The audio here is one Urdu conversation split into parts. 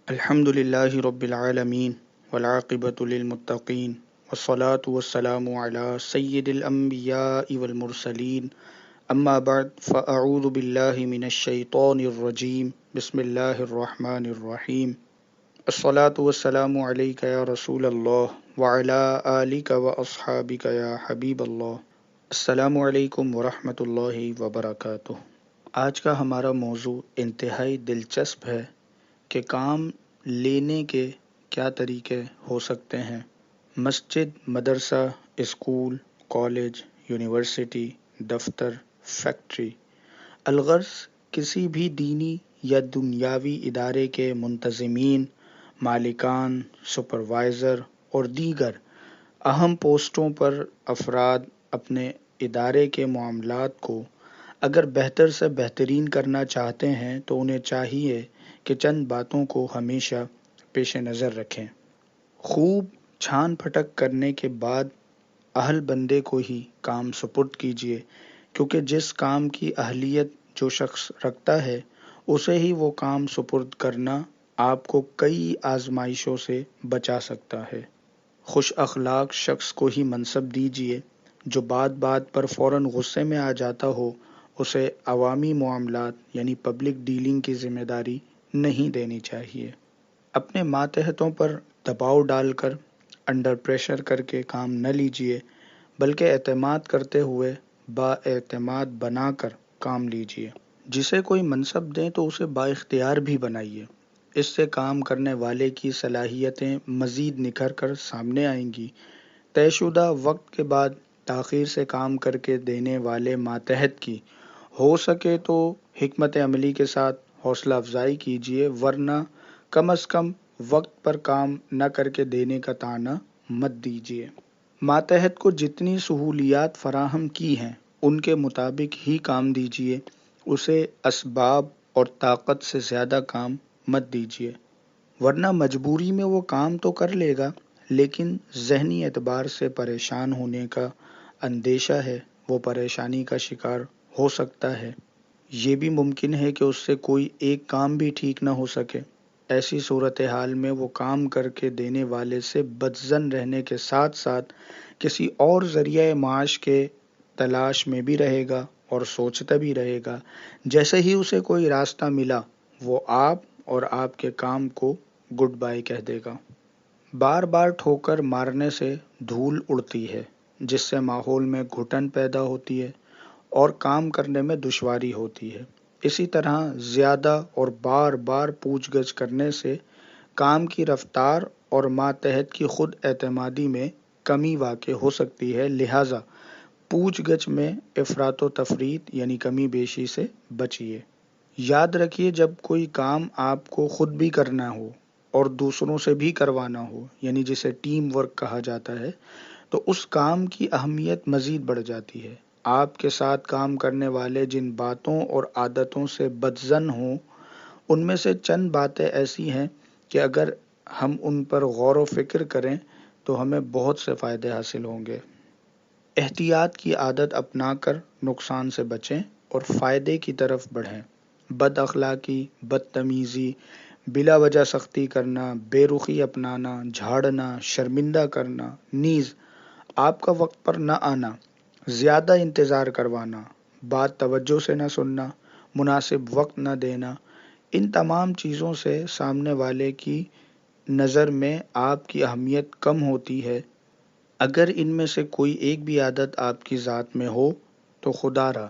الحمد لله رب العالمين والعاقبة للمتقين والصلاة والسلام على سيد الأنبياء والمرسلين أما بعد فأعوذ بالله من الشيطان الرجيم بسم الله الرحمن الرحيم الصلاة والسلام عليك يا رسول الله وعلى آلك وأصحابك يا حبيب الله. السلام علیکم ورحمۃ اللہ وبرکاتہ. آج کا ہمارا موضوع انتہائی دلچسپ ہے کہ کام لینے کے کیا طریقے ہو سکتے ہیں. مسجد، مدرسہ، اسکول، کالج، یونیورسٹی، دفتر، فیکٹری، الغرض کسی بھی دینی یا دنیاوی ادارے کے منتظمین، مالکان، سپروائزر اور دیگر اہم پوسٹوں پر افراد اپنے ادارے کے معاملات کو اگر بہتر سے بہترین کرنا چاہتے ہیں تو انہیں چاہیے کہ چند باتوں کو ہمیشہ پیش نظر رکھیں. خوب چھان پھٹک کرنے کے بعد اہل بندے کو ہی کام سپرد کیجیے، کیونکہ جس کام کی اہلیت جو شخص رکھتا ہے اسے ہی وہ کام سپرد کرنا آپ کو کئی آزمائشوں سے بچا سکتا ہے. خوش اخلاق شخص کو ہی منصب دیجیے. جو بات پر فوراً غصے میں آ جاتا ہو اسے عوامی معاملات یعنی پبلک ڈیلنگ کی ذمہ داری نہیں دینی چاہیے. اپنے ماتحتوں پر دباؤ ڈال کر، انڈر پریشر کر کے کام نہ لیجیے، بلکہ اعتماد کرتے ہوئے با اعتماد بنا کر کام لیجیے. جسے کوئی منصب دیں تو اسے با اختیار بھی بنائیے. اس سے کام کرنے والے کی صلاحیتیں مزید نکھر کر سامنے آئیں گی. طے شدہ وقت کے بعد تاخیر سے کام کر کے دینے والے ماتحت کی ہو سکے تو حکمت عملی کے ساتھ حوصلہ افزائی کیجیے، ورنہ کم از کم وقت پر کام نہ کر کے دینے کا طعنہ مت دیجیے. ماتحت کو جتنی سہولیات فراہم کی ہیں ان کے مطابق ہی کام دیجیے. اسے اسباب اور طاقت سے زیادہ کام مت دیجیے، ورنہ مجبوری میں وہ کام تو کر لے گا لیکن ذہنی اعتبار سے پریشان ہونے کا اندیشہ ہے، وہ پریشانی کا شکار ہو سکتا ہے. یہ بھی ممکن ہے کہ اس سے کوئی ایک کام بھی ٹھیک نہ ہو سکے. ایسی صورتحال میں وہ کام کر کے دینے والے سے بدظن رہنے کے ساتھ ساتھ کسی اور ذریعہ معاش کے تلاش میں بھی رہے گا اور سوچتا بھی رہے گا. جیسے ہی اسے کوئی راستہ ملا وہ آپ اور آپ کے کام کو گڈ بائی کہہ دے گا. بار بار ٹھوکر مارنے سے دھول اڑتی ہے، جس سے ماحول میں گھٹن پیدا ہوتی ہے اور کام کرنے میں دشواری ہوتی ہے. اسی طرح زیادہ اور بار بار پوچھ گچھ کرنے سے کام کی رفتار اور ماتحت کی خود اعتمادی میں کمی واقع ہو سکتی ہے. لہٰذا پوچھ گچھ میں افراط و تفریط یعنی کمی بیشی سے بچیے. یاد رکھیے، جب کوئی کام آپ کو خود بھی کرنا ہو اور دوسروں سے بھی کروانا ہو، یعنی جسے ٹیم ورک کہا جاتا ہے، تو اس کام کی اہمیت مزید بڑھ جاتی ہے. آپ کے ساتھ کام کرنے والے جن باتوں اور عادتوں سے بدظن ہوں ان میں سے چند باتیں ایسی ہیں کہ اگر ہم ان پر غور و فکر کریں تو ہمیں بہت سے فائدے حاصل ہوں گے. احتیاط کی عادت اپنا کر نقصان سے بچیں اور فائدے کی طرف بڑھیں. بد اخلاقی، بدتمیزی، بلا وجہ سختی کرنا، بے رخی اپنانا، جھاڑنا، شرمندہ کرنا، نیز آپ کا وقت پر نہ آنا، زیادہ انتظار کروانا، بات توجہ سے نہ سننا، مناسب وقت نہ دینا، ان تمام چیزوں سے سامنے والے کی نظر میں آپ کی اہمیت کم ہوتی ہے. اگر ان میں سے کوئی ایک بھی عادت آپ کی ذات میں ہو تو خدا را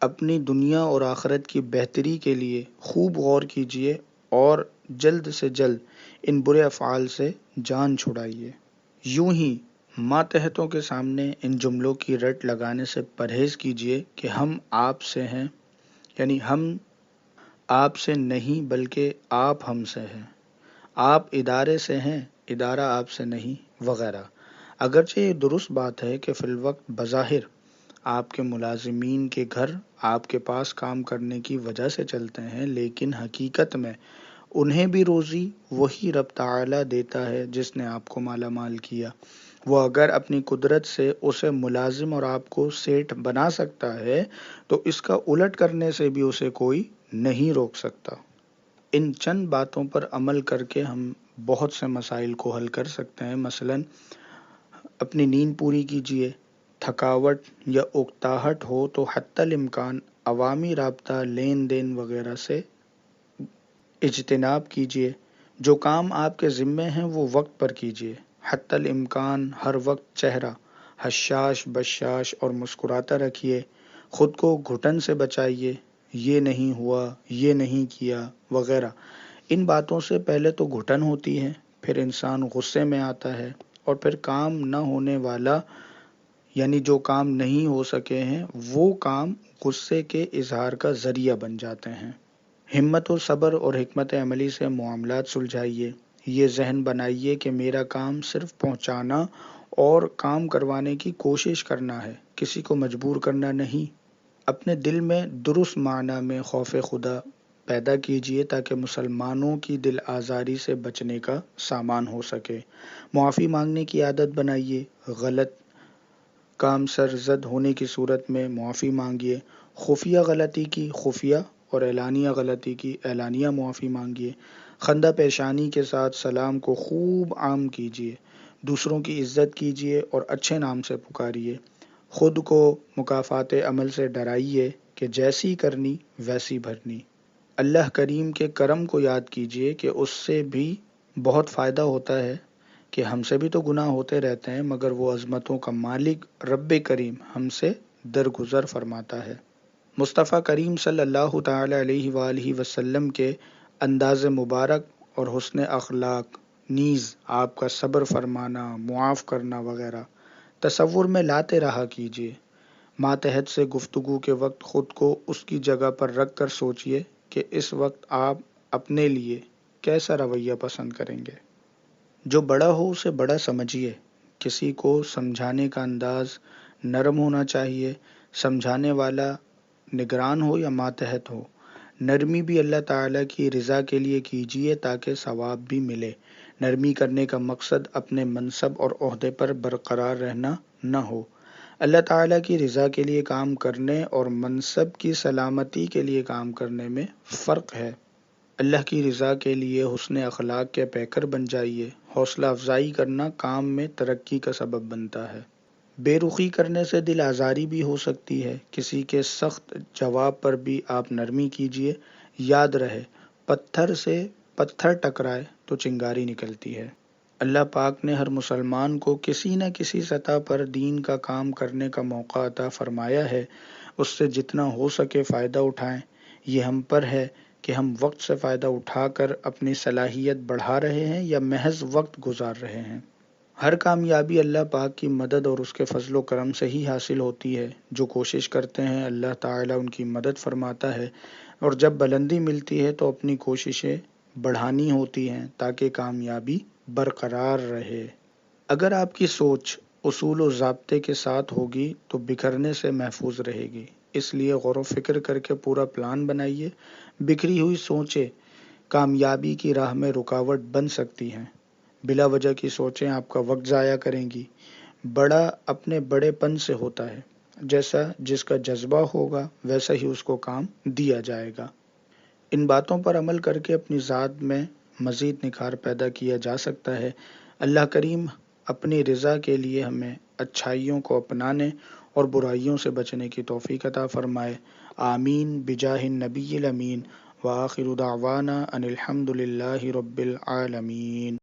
اپنی دنیا اور آخرت کی بہتری کے لیے خوب غور کیجیے اور جلد سے جلد ان برے افعال سے جان چھڑائیے. یوں ہی ماتحتوں کے سامنے ان جملوں کی رٹ لگانے سے پرہیز کیجیے کہ ہم آپ سے ہیں، یعنی ہم آپ سے نہیں بلکہ آپ ہم سے ہیں. آپ ادارے سے ہیں، ادارہ آپ سے نہیں، وغیرہ. اگرچہ یہ درست بات ہے کہ فی الوقت بظاہر آپ کے ملازمین کے گھر آپ کے پاس کام کرنے کی وجہ سے چلتے ہیں، لیکن حقیقت میں انہیں بھی روزی وہی رب تعالی دیتا ہے جس نے آپ کو مالا مال کیا. وہ اگر اپنی قدرت سے اسے ملازم اور آپ کو سیٹھ بنا سکتا ہے تو اس کا الٹ کرنے سے بھی اسے کوئی نہیں روک سکتا. ان چند باتوں پر عمل کر کے ہم بہت سے مسائل کو حل کر سکتے ہیں۔ مثلا اپنی نیند پوری کیجیے، تھکاوٹ یا اکتاہٹ ہو تو حتی الامکان عوامی رابطہ، لین دین وغیرہ سے اجتناب کیجیے۔ جو کام آپ کے ذمے ہیں وہ وقت پر کیجیے۔ حتی الامکان ہر وقت چہرہ حشاش بشاش اور مسکراتا رکھیے۔ خود کو گھٹن سے بچائیے، یہ نہیں ہوا، یہ نہیں کیا وغیرہ۔ ان باتوں سے پہلے تو گھٹن ہوتی ہے، پھر انسان غصے میں آتا ہے، اور پھر کام نہ ہونے والا یعنی جو کام نہیں ہو سکے ہیں وہ کام غصے کے اظہار کا ذریعہ بن جاتے ہیں۔ ہمت و صبر اور حکمت عملی سے معاملات سلجھائیے۔ یہ ذہن بنائیے کہ میرا کام صرف پہنچانا اور کام کروانے کی کوشش کرنا ہے، کسی کو مجبور کرنا نہیں۔ اپنے دل میں درست معنی میں خوف خدا پیدا کیجیے تاکہ مسلمانوں کی دل آزاری سے بچنے کا سامان ہو سکے۔ معافی مانگنے کی عادت بنائیے۔ غلط کام سرزد ہونے کی صورت میں معافی مانگیے۔ خفیہ غلطی کی خفیہ اور اعلانیہ غلطی کی اعلانیہ معافی مانگیے۔ خندہ پیشانی کے ساتھ سلام کو خوب عام کیجیے۔ دوسروں کی عزت کیجیے اور اچھے نام سے پکاریے۔ خود کو مکافات عمل سے ڈرائیے کہ جیسی کرنی ویسی بھرنی۔ اللہ کریم کے کرم کو یاد کیجیے کہ اس سے بھی بہت فائدہ ہوتا ہے کہ ہم سے بھی تو گناہ ہوتے رہتے ہیں، مگر وہ عظمتوں کا مالک رب کریم ہم سے درگزر فرماتا ہے۔ مصطفیٰ کریم صلی اللہ تعالی علیہ وآلہ وسلم کے انداز مبارک اور حسن اخلاق، نیز آپ کا صبر فرمانا، معاف کرنا وغیرہ تصور میں لاتے رہا کیجیے۔ ماتحت سے گفتگو کے وقت خود کو اس کی جگہ پر رکھ کر سوچئے کہ اس وقت آپ اپنے لیے کیسا رویہ پسند کریں گے۔ جو بڑا ہو اسے بڑا سمجھیے۔ کسی کو سمجھانے کا انداز نرم ہونا چاہیے۔ سمجھانے والا نگران ہو یا ماتحت ہو، نرمی بھی اللہ تعالیٰ کی رضا کے لیے کیجیے تاکہ ثواب بھی ملے۔ نرمی کرنے کا مقصد اپنے منصب اور عہدے پر برقرار رہنا نہ ہو۔ اللہ تعالیٰ کی رضا کے لیے کام کرنے اور منصب کی سلامتی کے لیے کام کرنے میں فرق ہے۔ اللہ کی رضا کے لیے حسن اخلاق کے پیکر بن جائیے۔ حوصلہ افزائی کرنا کام میں ترقی کا سبب بنتا ہے۔ بے رخی کرنے سے دل آزاری بھی ہو سکتی ہے۔ کسی کے سخت جواب پر بھی آپ نرمی کیجیے۔ یاد رہے، پتھر سے پتھر ٹکرائے تو چنگاری نکلتی ہے۔ اللہ پاک نے ہر مسلمان کو کسی نہ کسی سطح پر دین کا کام کرنے کا موقع عطا فرمایا ہے۔ اس سے جتنا ہو سکے فائدہ اٹھائیں۔ یہ ہم پر ہے کہ ہم وقت سے فائدہ اٹھا کر اپنی صلاحیت بڑھا رہے ہیں یا محض وقت گزار رہے ہیں۔ ہر کامیابی اللہ پاک کی مدد اور اس کے فضل و کرم سے ہی حاصل ہوتی ہے۔ جو کوشش کرتے ہیں اللہ تعالیٰ ان کی مدد فرماتا ہے، اور جب بلندی ملتی ہے تو اپنی کوششیں بڑھانی ہوتی ہیں تاکہ کامیابی برقرار رہے۔ اگر آپ کی سوچ اصول و ضابطے کے ساتھ ہوگی تو بکھرنے سے محفوظ رہے گی۔ اس لیے غور و فکر کر کے پورا پلان بنائیے۔ بکھری ہوئی سوچیں کامیابی کی راہ میں رکاوٹ بن سکتی ہیں۔ بلا وجہ کی سوچیں آپ کا وقت ضائع کریں گی۔ بڑا اپنے بڑے پن سے ہوتا ہے، جیسا جس کا جذبہ ہوگا ویسا ہی اس کو کام دیا جائے گا۔ ان باتوں پر عمل کر کے اپنی ذات میں مزید نکھار پیدا کیا جا سکتا ہے۔ اللہ کریم اپنی رضا کے لیے ہمیں اچھائیوں کو اپنانے اور برائیوں سے بچنے کی توفیق عطا فرمائے۔ آمین بجاہ النبی الامین، وآخر دعوانا ان الحمد للہ رب العالمین۔